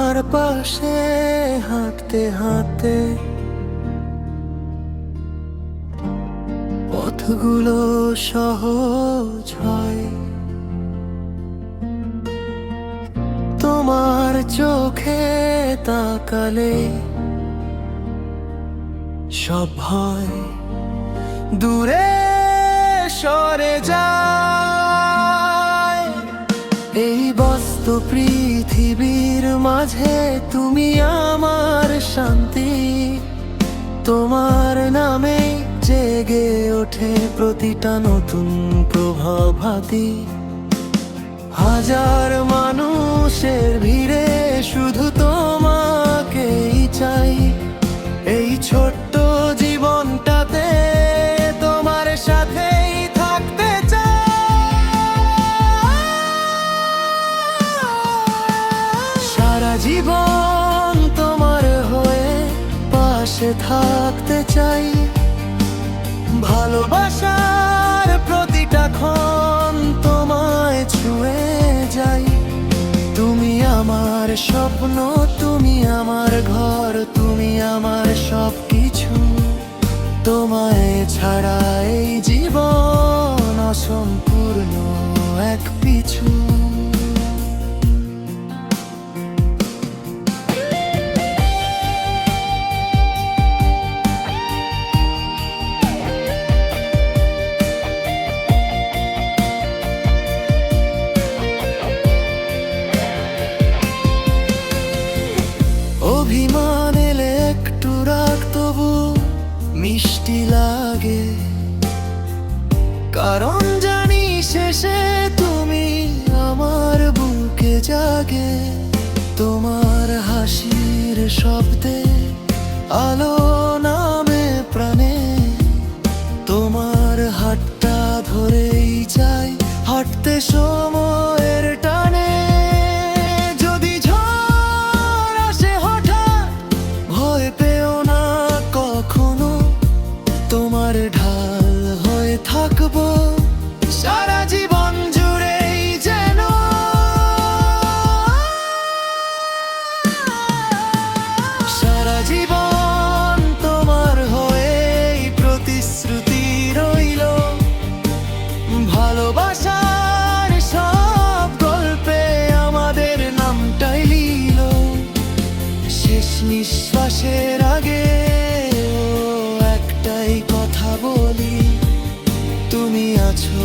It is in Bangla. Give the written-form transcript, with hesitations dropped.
তোমার পাশে হাঁটতে হাঁটতে পথগুলো সহজ হয়। তোমার চোখে তাকালে সব ভয় দূরে সরে যায়। এই বস্তু পৃথিবীর মাঝে তুমি আমার শান্তি। তোমার নামে জেগে ওঠে প্রতিটা নতুন প্রভাতী। হাজার মানুষের ভিড়ে শুধু তোমাকেই চাই। এই ছোট্ট জীবনটাতে তোমার সাথেই থাকতে চাই। সারা জীবন তোমার হয়ে পাশে থাকতে চাই। ভালোবাসার প্রতিটা ক্ষণ তোমায় ছুঁয়ে যাই। তুমি আমার স্বপ্ন, তুমি আমার ঘর, তুমি আমার সবকিছু। তোমায় ছাড়া এই জীবন অসম্পূর্ণ এক পিছু। অভিমান এলে একটু রাগ তবু মিষ্টি লাগে, কারণ জানি শেষে তুমি আমার বুকে জাগে। তোমার হাসির শব্দে আলো নামে প্রাণে। তোমার হাতটা ধরেই যাই হাঁটতে সময়ের টানে। যদি ঝড় আসে হঠাৎ ভয় পেও না কখনো। তোমার ঢাল হয়ে থাকবো সারা জীবন জুড়েই যেন। সারা জীবন তোমার হয়ে প্রতিশ্রুতি রইল। ভালোবাসার সব গল্পে আমাদের নামটাই লিল। শেষ নিঃশ্বাসের আগে একটাই কথা বলি, তুমি আছো